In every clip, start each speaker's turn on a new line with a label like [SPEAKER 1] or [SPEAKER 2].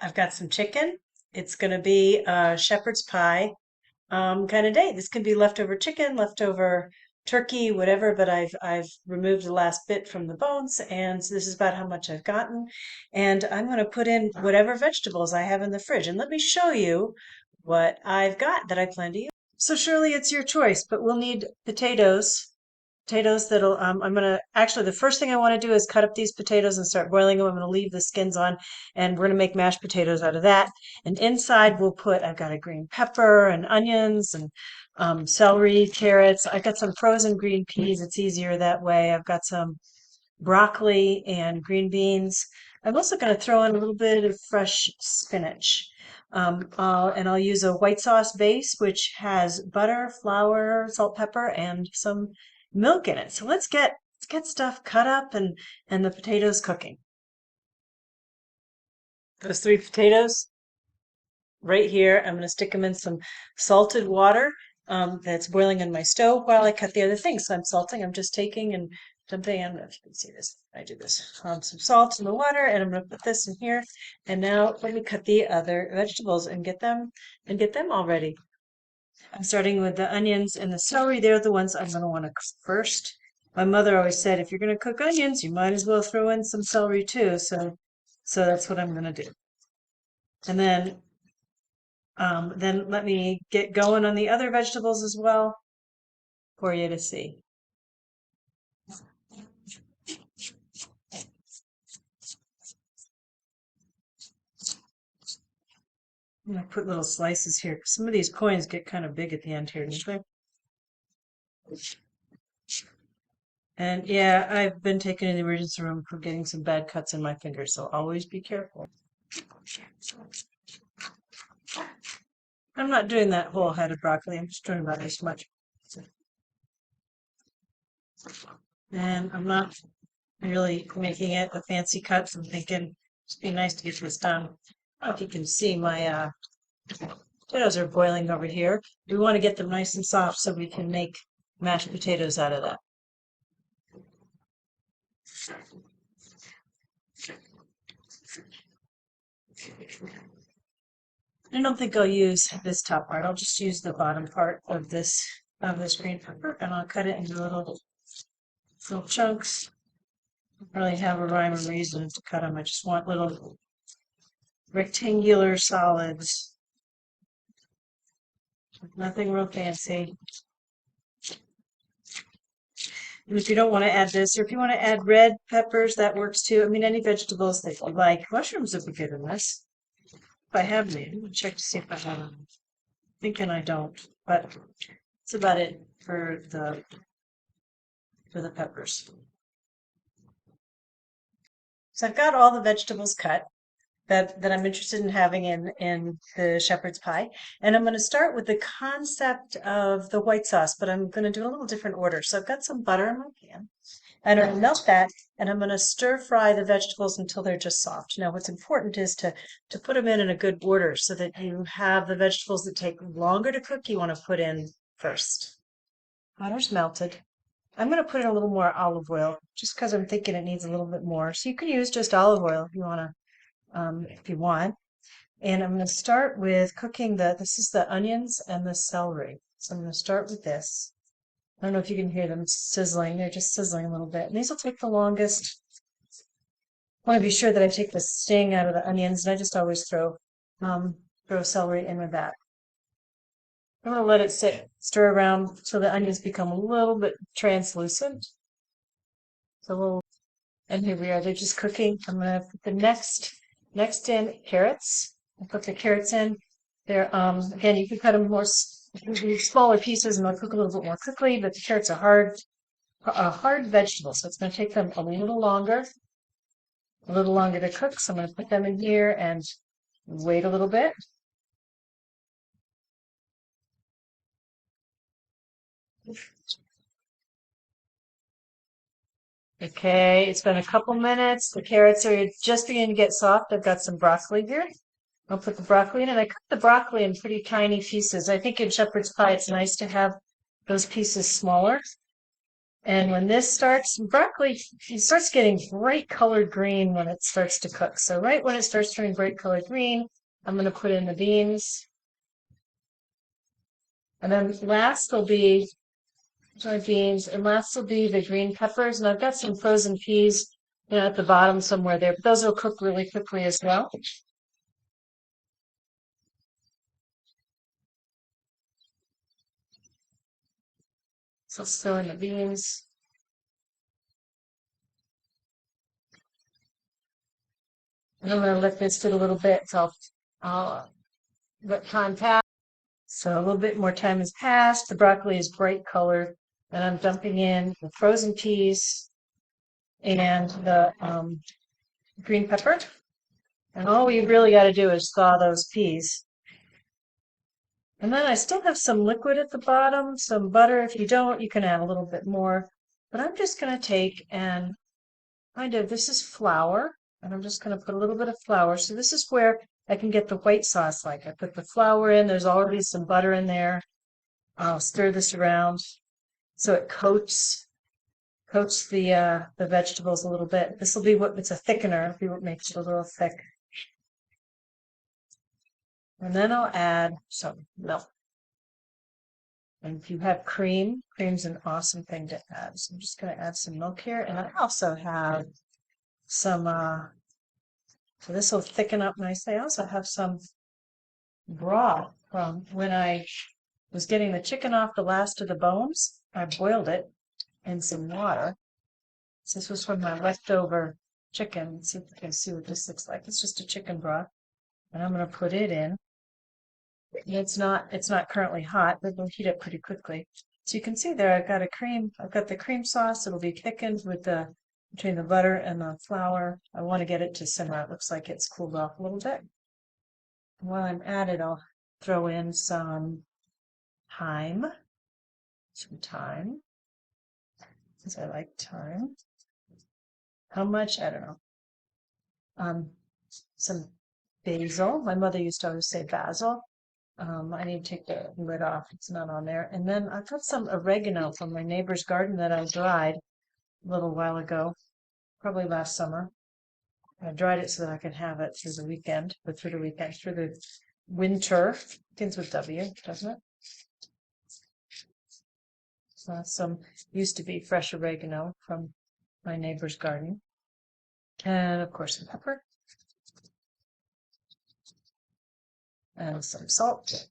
[SPEAKER 1] I've got some chicken. It's going to be a shepherd's pie kind of day. This could be leftover chicken, leftover turkey, whatever, but I've removed the last bit from the bones, and so this is about how much I've gotten. And I'm going to put in whatever vegetables I have in the fridge. And let me show you what I've got that I plan to use. So surely it's your choice, but we'll need potatoes that'll I'm gonna actually the first thing I want to do is cut up these potatoes and start boiling them. I'm gonna leave the skins on and we're gonna make mashed potatoes out of that. And inside we'll put I've got a green pepper and onions and celery, carrots. I've got some frozen green peas. It's easier that way. I've got some broccoli and green beans. I'm also going to throw in a little bit of fresh spinach. And I'll use a white sauce base, which has butter, flour, salt, pepper, and some milk in it. So let's get stuff cut up and the potatoes cooking. Those three potatoes right here, I'm going to stick them in some salted water that's boiling in my stove while I cut the other things. So I'm salting. I'm just taking and dumping. I don't know if you can see this. I do this. Some salt in the water, and I'm going to put this in here. And now let me cut the other vegetables and get them all ready. I'm starting with the onions and the celery. They're the ones I'm going to want to cook first. My mother always said, if you're going to cook onions, you might as well throw in some celery too. So that's what I'm going to do. And then let me get going on the other vegetables as well for you to see. I'm gonna put little slices here. Some of these coins get kind of big at the end here, don't they? And yeah, I've been taken to the emergency room for getting some bad cuts in my fingers, so always be careful. I'm not doing that whole head of broccoli. I'm just doing about this much. And I'm not really making it a fancy cut. I'm thinking it'd be nice to get this done. I don't know if you can see my potatoes are boiling over here. We want to get them nice and soft so we can make mashed potatoes out of that. I don't think I'll use this top part. I'll just use the bottom part of this green pepper, and I'll cut it into little chunks. I don't really have a rhyme or reason to cut them. I just want little rectangular solids. Nothing real fancy. And if you don't want to add this, or if you want to add red peppers, that works too. I mean, any vegetables that you like. Mushrooms would be good in this. If I have any, I'm gonna check to see if I have them. Thinking I don't, but that's about it for the peppers. So I've got all the vegetables cut that I'm interested in having in the shepherd's pie. And I'm going to start with the concept of the white sauce, but I'm going to do a little different order. So I've got some butter in my pan. And I'm going to melt that, and I'm going to stir fry the vegetables until they're just soft. Now, what's important is to put them in a good order so that you have the vegetables that take longer to cook, you want to put in first. Butter's melted. I'm going to put in a little more olive oil just because I'm thinking it needs a little bit more. So you can use just olive oil if you want. And I'm going to start with cooking this is the onions and the celery. So I'm going to start with this. I don't know if you can hear them sizzling. They're just sizzling a little bit. And these will take the longest. I want to be sure that I take the sting out of the onions, and I just always throw celery in with that. I'm going to let it stir around so the onions become a little bit translucent. And here we are. They're just cooking. I'm going to put the next in carrots. I put the carrots in. They're again, you can cut them more smaller pieces and they'll cook a little bit more quickly. But the carrots are hard vegetable, so it's going to take them a little longer to cook. So I'm going to put them in here and wait a little bit. Okay, it's been a couple minutes. The carrots are just beginning to get soft. I've got some broccoli here. I'll put the broccoli in, and I cut the broccoli in pretty tiny pieces. I think in shepherd's pie, it's nice to have those pieces smaller. And when this starts, broccoli, it starts getting bright colored green when it starts to cook. So right when it starts turning bright colored green, I'm going to put in the beans. And then last will be my beans, and last will be the green peppers. And I've got some frozen peas, at the bottom somewhere there, but those will cook really quickly as well. So still in the beans. And I'm going to let this sit a little bit, so I'll let time pass. So a little bit more time has passed. The broccoli is bright colored, and I'm dumping in the frozen peas and the green pepper. And all we really got to do is thaw those peas. And then I still have some liquid at the bottom, some butter. If you don't, you can add a little bit more. But I'm just going to take and this is flour, and I'm just going to put a little bit of flour. So this is where I can get the white sauce like. I put the flour in, there's already some butter in there. I'll stir this around so it coats the vegetables a little bit. This will be it's a thickener, it'll be what makes it a little thick. And then I'll add some milk. And if you have cream's an awesome thing to add. So I'm just going to add some milk here. And I also have some, so this will thicken up nicely. I also have some broth from when I was getting the chicken off the last of the bones. I boiled it in some water. So this was from my leftover chicken. Let's see if you can see what this looks like. It's just a chicken broth. And I'm going to put it in. It's not currently hot, but it'll heat up pretty quickly. So you can see there I've got the cream sauce. It'll be thickened with between the butter and the flour. I want to get it to simmer. It looks like it's cooled off a little bit. While I'm at it, I'll throw in some thyme. Because I like thyme. How much? I don't know. Some basil. My mother used to always say basil. I need to take the lid off. It's not on there. And then I've got some oregano from my neighbor's garden that I dried a little while ago, probably last summer. I dried it so that I can have it through the weekend, through the winter. Begins with W, doesn't it? So some used to be fresh oregano from my neighbor's garden. And of course some pepper. And some salt.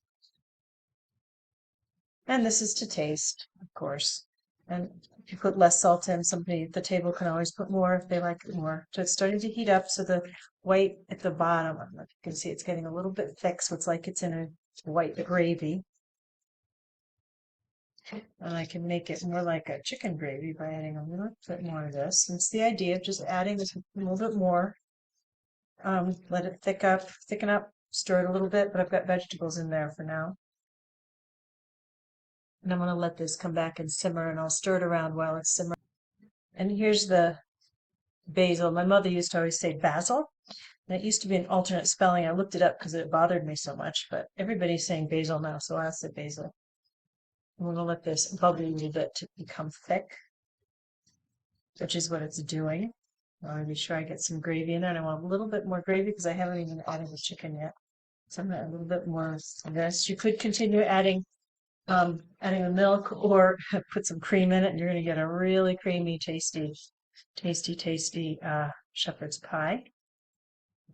[SPEAKER 1] And this is to taste, of course. And if you put less salt in, somebody at the table can always put more if they like it more. So it's starting to heat up. So the white at the bottom, I don't know if you can see, it's getting a little bit thick. So it's like it's in a white gravy. And I can make it more like a chicken gravy by adding a little bit more of this. And it's the idea of just adding this a little bit more. Let it thicken up, stir it a little bit, but I've got vegetables in there for now. And I'm going to let this come back and simmer, and I'll stir it around while it's simmering. And here's the basil. My mother used to always say basil. And it used to be an alternate spelling. I looked it up because it bothered me so much, but everybody's saying basil now, so I'll say basil. I'm going to let this bubble a little bit to become thick, which is what it's doing. I want to be sure I get some gravy in there, and I want a little bit more gravy because I haven't even added the chicken yet. So I'm going to add a little bit more of this. You could continue adding the milk or put some cream in it, and you're going to get a really creamy, tasty shepherd's pie.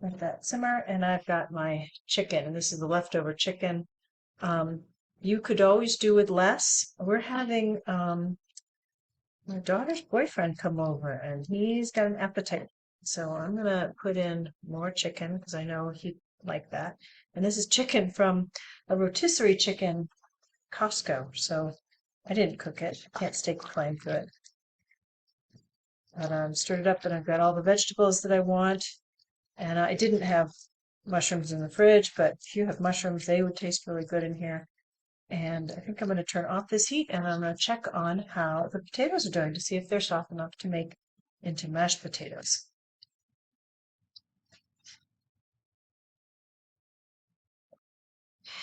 [SPEAKER 1] Let that simmer, and I've got my chicken, and this is the leftover chicken. You could always do with less. We're having my daughter's boyfriend come over, and he's got an appetite. So I'm going to put in more chicken because I know he'd like that. And this is chicken from a rotisserie chicken Costco. So I didn't cook it. Can't stake a claim to it. But stirred it up, and I've got all the vegetables that I want. And I didn't have mushrooms in the fridge, but if you have mushrooms, they would taste really good in here. And I think I'm going to turn off this heat, and I'm going to check on how the potatoes are doing to see if they're soft enough to make into mashed potatoes.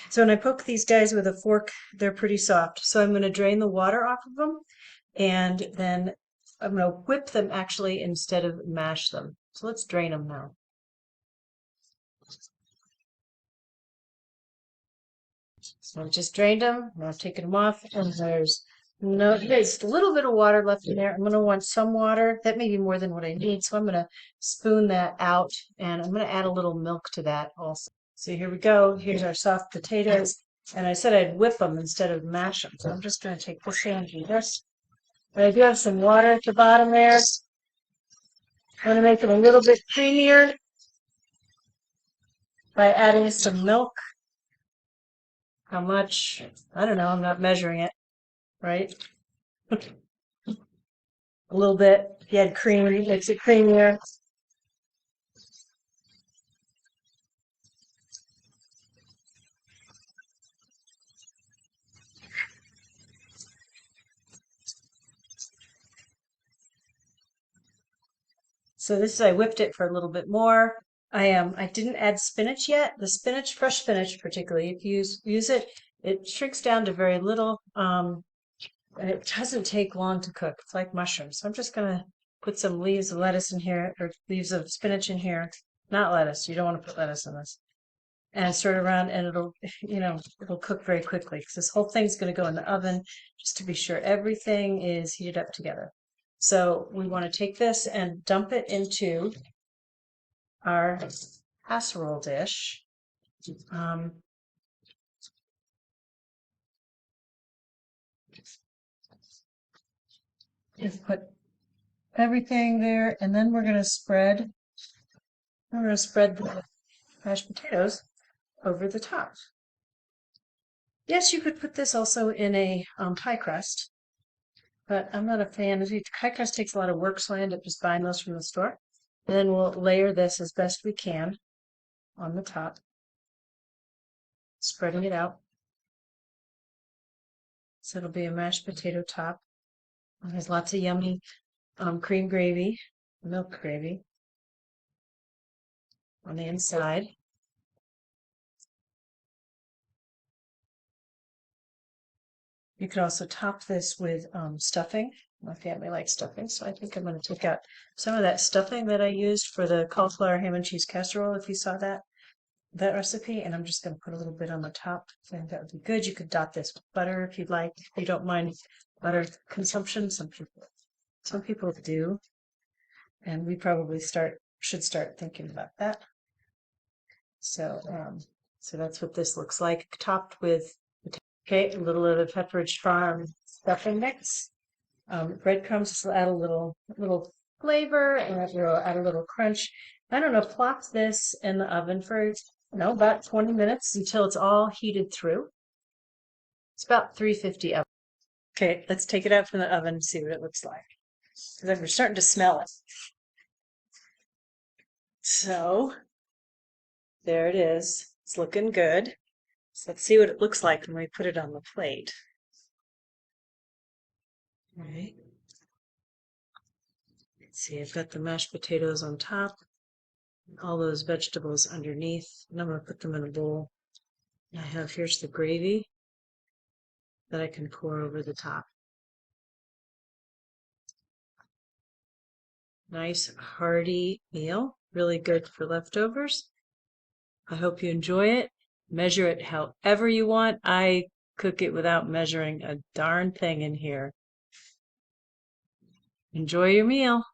[SPEAKER 1] So when I poke these guys with a fork, they're pretty soft. So I'm going to drain the water off of them, And then I'm going to whip them actually instead of mash them. So let's drain them now. So I've just drained them. Now I've taken them off, and there's a little bit of water left in there. I'm going to want some water. That may be more than what I need, so I'm going to spoon that out, and I'm going to add a little milk to that also. So here we go. Here's our soft potatoes, and I said I'd whip them instead of mash them. So I'm just going to take this hand and this. But I do have some water at the bottom there. I'm going to make them a little bit creamier by adding some milk. How much? I don't know. I'm not measuring it, right? A little bit. If you add cream, it makes it creamier. So this is, I whipped it for a little bit more. I didn't add spinach yet. The spinach, fresh spinach particularly, if you use it, it shrinks down to very little. And it doesn't take long to cook. It's like mushrooms. So I'm just gonna put some leaves of lettuce in here, or leaves of spinach in here. Not lettuce. You don't want to put lettuce in this. And stir it around, and it'll cook very quickly because this whole thing's going to go in the oven just to be sure everything is heated up together. So we want to take this and dump it into our casserole dish. Just put everything there, and then we're going to spread the mashed potatoes over the top. Yes, you could put this also in a pie crust, but I'm not a fan. Pie crust takes a lot of work, so I end up just buying those from the store. And then we'll layer this as best we can on the top, spreading it out. So it'll be a mashed potato top. And there's lots of yummy cream gravy, milk gravy on the inside. You could also top this with stuffing. My family likes stuffing, so I think I'm going to take out some of that stuffing that I used for the cauliflower ham and cheese casserole, if you saw that recipe, and I'm just going to put a little bit on the top. I think that would be good. You could dot this with butter if you'd like. If you don't mind butter consumption, some people do, and we probably should start thinking about that. So that's what this looks like, topped with a little of the Pepperidge Farm stuffing mix. Breadcrumbs will add a little flavor, and add a little crunch. I don't know, plop this in the oven for about 20 minutes until it's all heated through. It's about 350 oven. Okay, let's take it out from the oven and see what it looks like. Because we're starting to smell it. So there it is. It's looking good. So let's see what it looks like when we put it on the plate. All right. Let's see, I've got the mashed potatoes on top, all those vegetables underneath, and I'm going to put them in a bowl. Here's the gravy that I can pour over the top. Nice hearty meal, really good for leftovers. I hope you enjoy it. Measure it however you want. I cook it without measuring a darn thing in here. Enjoy your meal.